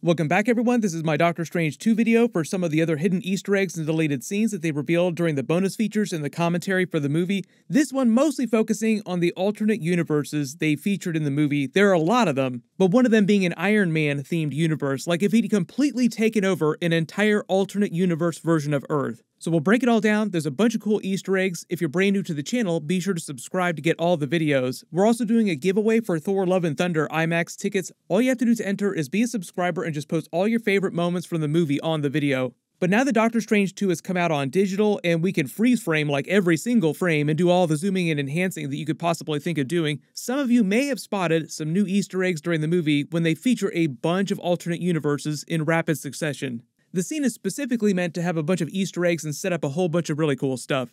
Welcome back everyone, this is my Doctor Strange 2 video for some of the other hidden Easter eggs and deleted scenes that they revealed during the bonus features and the commentary for the movie. This one mostly focusing on the alternate universes they featured in the movie. There are a lot of them, but one of them being an Iron Man themed universe, like if he'd completely taken over an entire alternate universe version of Earth. So we'll break it all down. There's a bunch of cool Easter eggs. If you're brand new to the channel, be sure to subscribe to get all the videos. We're also doing a giveaway for Thor Love and Thunder IMAX tickets. All you have to do to enter is be a subscriber and just post all your favorite moments from the movie on the video. But now that Doctor Strange 2 has come out on digital and we can freeze frame like every single frame and do all the zooming and enhancing that you could possibly think of doing, some of you may have spotted some new Easter eggs during the movie when they feature a bunch of alternate universes in rapid succession. The scene is specifically meant to have a bunch of Easter eggs and set up a whole bunch of really cool stuff.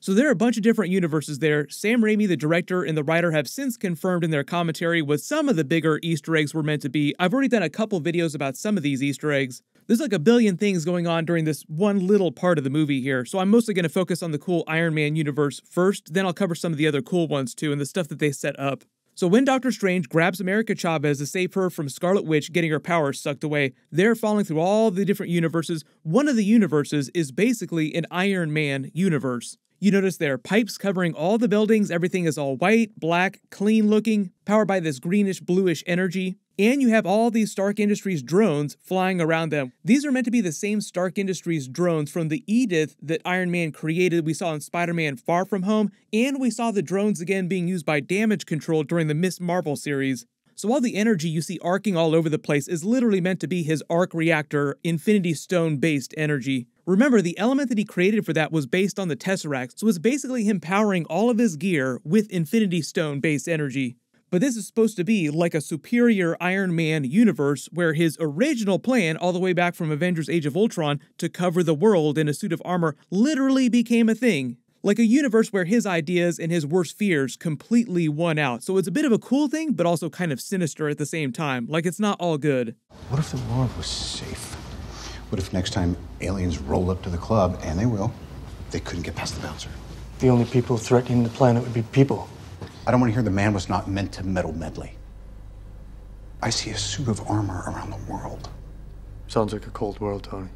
So there are a bunch of different universes there. Sam Raimi, the director, and the writer have since confirmed in their commentary what some of the bigger Easter eggs were meant to be. I've already done a couple videos about some of these Easter eggs. There's like a billion things going on during this one little part of the movie here, so I'm mostly going to focus on the cool Iron Man universe first, then I'll cover some of the other cool ones too, and the stuff that they set up. So when Doctor Strange grabs America Chavez to save her from Scarlet Witch getting her powers sucked away, they're falling through all the different universes. One of the universes is basically an Iron Man universe. You notice there are pipes covering all the buildings, everything is all white, black, clean looking, powered by this greenish bluish energy. And you have all these Stark Industries drones flying around them. These are meant to be the same Stark Industries drones from the Edith that Iron Man created we saw in Spider-Man Far From Home, and we saw the drones again being used by Damage Control during the Ms. Marvel series. So all the energy you see arcing all over the place is literally meant to be his arc reactor, Infinity Stone-based energy. Remember, the element that he created for that was based on the Tesseract, so it's basically him powering all of his gear with Infinity Stone-based energy. But this is supposed to be like a superior Iron Man universe where his original plan, all the way back from Avengers Age of Ultron, to cover the world in a suit of armor literally became a thing. Like a universe where his ideas and his worst fears completely won out. So it's a bit of a cool thing, but also kind of sinister at the same time. Like it's not all good. What if the world was safe? What if next time aliens roll up to the club, and they will, they couldn't get past the bouncer? The only people threatening the planet would be people. I don't want to hear the man was not meant to meddle medley. I see a suit of armor around the world. Sounds like a cold world, Tony.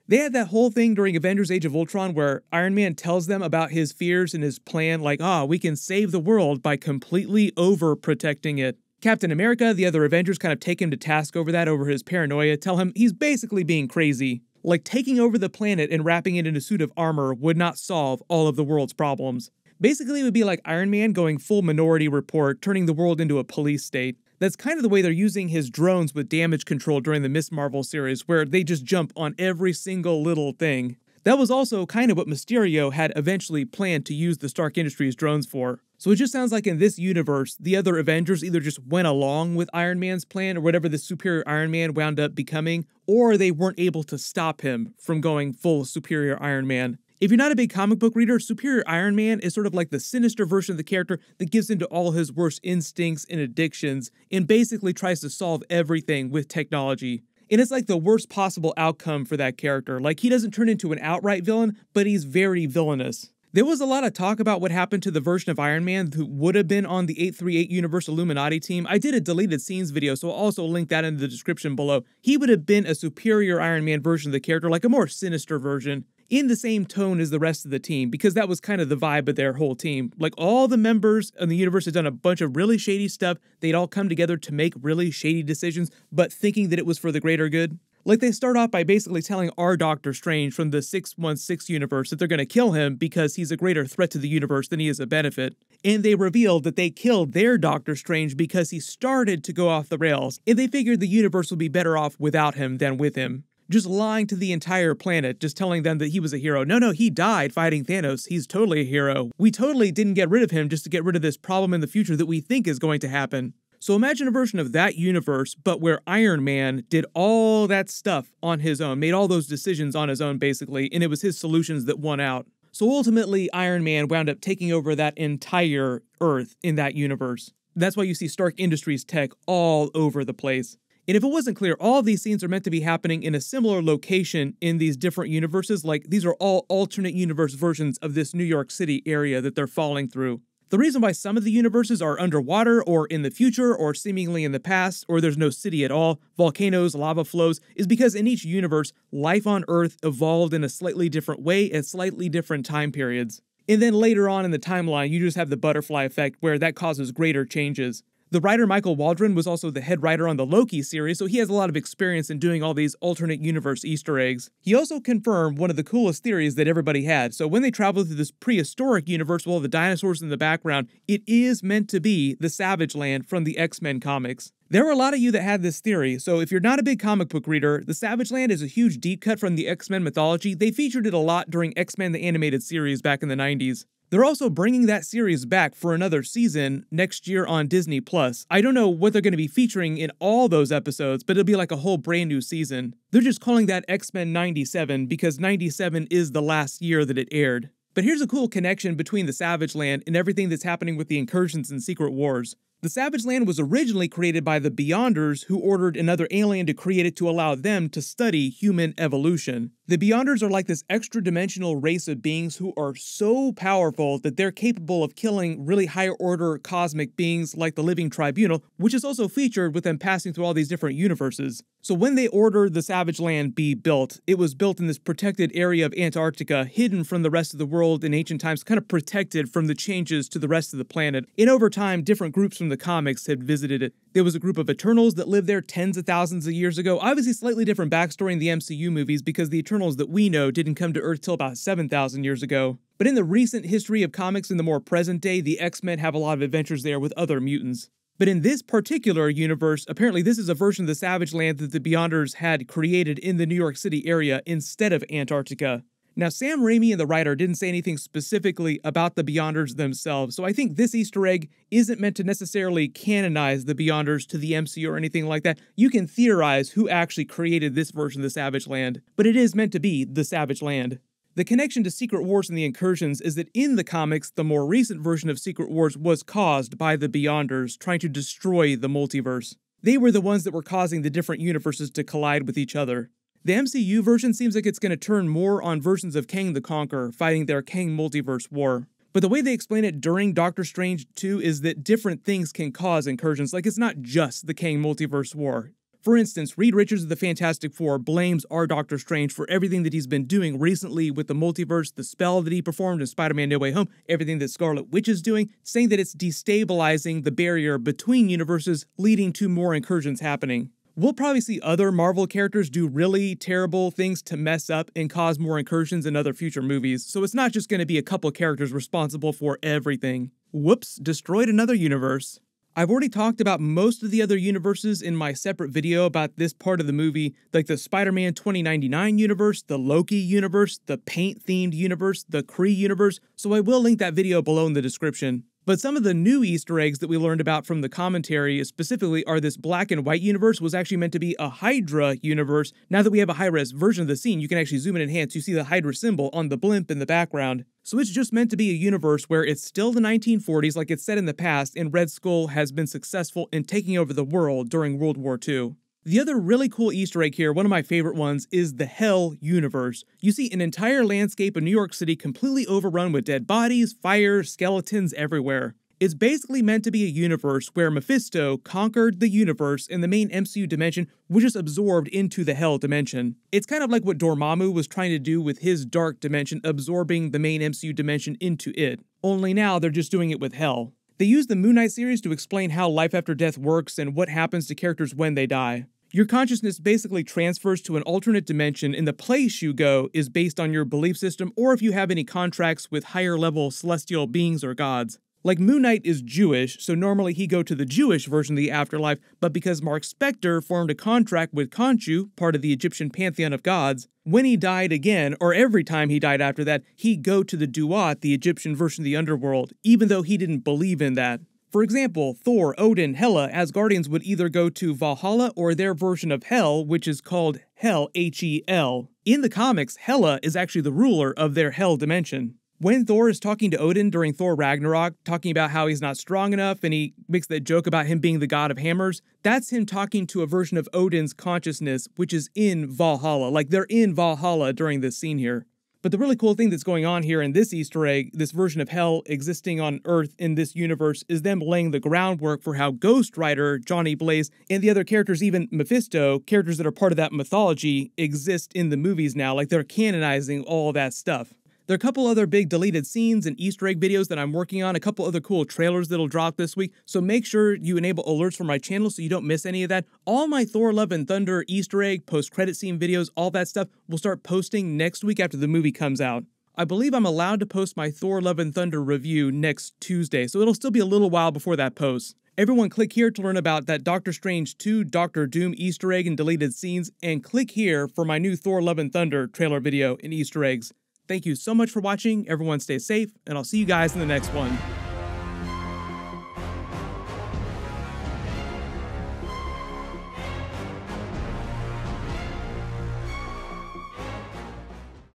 They had that whole thing during Avengers Age of Ultron where Iron Man tells them about his fears and his plan, like, we can save the world by completely overprotecting it. Captain America, the other Avengers kind of take him to task over that, over his paranoia, tell him he's basically being crazy. Like taking over the planet and wrapping it in a suit of armor would not solve all of the world's problems. Basically, it would be like Iron Man going full Minority Report, turning the world into a police state. That's kind of the way they're using his drones with Damage Control during the Ms. Marvel series, where they just jump on every single little thing. That was also kind of what Mysterio had eventually planned to use the Stark Industries drones for. So it just sounds like in this universe, the other Avengers either just went along with Iron Man's plan or whatever the superior Iron Man wound up becoming, or they weren't able to stop him from going full superior Iron Man. If you're not a big comic book reader, Superior Iron Man is sort of like the sinister version of the character that gives into all his worst instincts and addictions and basically tries to solve everything with technology. And it's like the worst possible outcome for that character. Like he doesn't turn into an outright villain, but he's very villainous. There was a lot of talk about what happened to the version of Iron Man who would have been on the 838 Universe Illuminati team. I did a deleted scenes video, so I'll also link that in the description below. He would have been a superior Iron Man version of the character, like a more sinister version, in the same tone as the rest of the team, because that was kind of the vibe of their whole team. Like all the members in the universe had done a bunch of really shady stuff. They'd all come together to make really shady decisions, but thinking that it was for the greater good. Like they start off by basically telling our Doctor Strange from the 616 universe that they're going to kill him because he's a greater threat to the universe than he is a benefit. And they revealed that they killed their Doctor Strange because he started to go off the rails, and they figured the universe would be better off without him than with him. Just lying to the entire planet, just telling them that he was a hero. No, he died fighting Thanos. He's totally a hero. We totally didn't get rid of him just to get rid of this problem in the future that we think is going to happen. So imagine a version of that universe, but where Iron Man did all that stuff on his own, made all those decisions on his own basically, and it was his solutions that won out. So ultimately, Iron Man wound up taking over that entire Earth in that universe. That's why you see Stark Industries tech all over the place. And if it wasn't clear, all of these scenes are meant to be happening in a similar location in these different universes. Like, these are all alternate universe versions of this New York City area that they're falling through. The reason why some of the universes are underwater or in the future or seemingly in the past, or there's no city at all, volcanoes, lava flows, is because in each universe, life on Earth evolved in a slightly different way at slightly different time periods. And then later on in the timeline, you just have the butterfly effect where that causes greater changes. The writer Michael Waldron was also the head writer on the Loki series, so he has a lot of experience in doing all these alternate universe Easter eggs. He also confirmed one of the coolest theories that everybody had. So when they travel through this prehistoric universe with all the dinosaurs in the background, it is meant to be the Savage Land from the X-Men comics. There were a lot of you that had this theory, so if you're not a big comic book reader, the Savage Land is a huge deep cut from the X-Men mythology. They featured it a lot during X-Men the Animated Series back in the 90s. They're also bringing that series back for another season next year on Disney+. I don't know what they're going to be featuring in all those episodes, but it'll be like a whole brand new season. They're just calling that X-Men 97 because 97 is the last year that it aired. But here's a cool connection between the Savage Land and everything that's happening with the incursions and Secret Wars. The Savage Land was originally created by the Beyonders, who ordered another alien to create it to allow them to study human evolution. The Beyonders are like this extra-dimensional race of beings who are so powerful that they're capable of killing really higher-order cosmic beings like the Living Tribunal, which is also featured with them passing through all these different universes. So when they ordered the Savage Land be built, it was built in this protected area of Antarctica, hidden from the rest of the world in ancient times, kind of protected from the changes to the rest of the planet. And over time, different groups from the comics had visited it. There was a group of Eternals that lived there tens of thousands of years ago. Obviously slightly different backstory in the MCU movies because the Eternals that we know didn't come to Earth till about 7,000 years ago. But in the recent history of comics in the more present day, the X-Men have a lot of adventures there with other mutants. But in this particular universe, apparently this is a version of the Savage Land that the Beyonders had created in the New York City area instead of Antarctica. Now, Sam Raimi and the writer didn't say anything specifically about the Beyonders themselves, so I think this Easter egg isn't meant to necessarily canonize the Beyonders to the MCU or anything like that. You can theorize who actually created this version of the Savage Land, but it is meant to be the Savage Land. The connection to Secret Wars and the Incursions is that in the comics, the more recent version of Secret Wars was caused by the Beyonders trying to destroy the multiverse. They were the ones that were causing the different universes to collide with each other. The MCU version seems like it's going to turn more on versions of Kang the Conqueror fighting their Kang Multiverse War. But the way they explain it during Doctor Strange 2 is that different things can cause incursions, like it's not just the Kang Multiverse War. For instance, Reed Richards of the Fantastic Four blames our Doctor Strange for everything that he's been doing recently with the multiverse, the spell that he performed in Spider-Man No Way Home, everything that Scarlet Witch is doing, saying that it's destabilizing the barrier between universes, leading to more incursions happening. We'll probably see other Marvel characters do really terrible things to mess up and cause more incursions in other future movies, so it's not just going to be a couple characters responsible for everything. Whoops, destroyed another universe. I've already talked about most of the other universes in my separate video about this part of the movie, like the Spider-Man 2099 universe, the Loki universe, the Paint-themed universe, the Kree universe, so I will link that video below in the description. But some of the new Easter eggs that we learned about from the commentary specifically are this black and white universe was actually meant to be a Hydra universe. Now that we have a high-res version of the scene, you can actually zoom and enhance. You see the Hydra symbol on the blimp in the background. So it's just meant to be a universe where it's still the 1940s like it's said in the past, and Red Skull has been successful in taking over the world during World War II. The other really cool Easter egg here, one of my favorite ones, is the Hell universe. You see an entire landscape of New York City completely overrun with dead bodies, fire, skeletons everywhere. It's basically meant to be a universe where Mephisto conquered the universe and the main MCU dimension was just absorbed into the Hell dimension. It's kind of like what Dormammu was trying to do with his Dark dimension, absorbing the main MCU dimension into it. Only now they're just doing it with Hell. They use the Moon Knight series to explain how life after death works and what happens to characters when they die. Your consciousness basically transfers to an alternate dimension, and the place you go is based on your belief system or if you have any contracts with higher level celestial beings or gods. Like Moon Knight is Jewish, so normally he'd go to the Jewish version of the afterlife, but because Mark Spector formed a contract with Khonshu, part of the Egyptian pantheon of gods, when he died again, or every time he died after that, he'd go to the Duat, the Egyptian version of the underworld, even though he didn't believe in that. For example, Thor, Odin, Hela, Asgardians would either go to Valhalla or their version of Hell, which is called Hel, H-E-L. In the comics, Hela is actually the ruler of their Hell dimension. When Thor is talking to Odin during Thor Ragnarok, talking about how he's not strong enough, and he makes that joke about him being the god of hammers, that's him talking to a version of Odin's consciousness, which is in Valhalla. Like, they're in Valhalla during this scene here. But the really cool thing that's going on here in this Easter egg, this version of Hell existing on Earth in this universe, is them laying the groundwork for how Ghost Rider, Johnny Blaze, and the other characters, even Mephisto, characters that are part of that mythology, exist in the movies now. Like, they're canonizing all that stuff. There are a couple other big deleted scenes and Easter egg videos that I'm working on, a couple other cool trailers that'll drop this week, so make sure you enable alerts for my channel so you don't miss any of that. All my Thor Love and Thunder Easter egg, post-credit scene videos, all that stuff, will start posting next week after the movie comes out. I believe I'm allowed to post my Thor Love and Thunder review next Tuesday, so it'll still be a little while before that posts. Everyone click here to learn about that Doctor Strange 2 Doctor Doom Easter egg and deleted scenes, and click here for my new Thor Love and Thunder trailer video and Easter eggs. Thank you so much for watching, everyone stay safe, and I'll see you guys in the next one.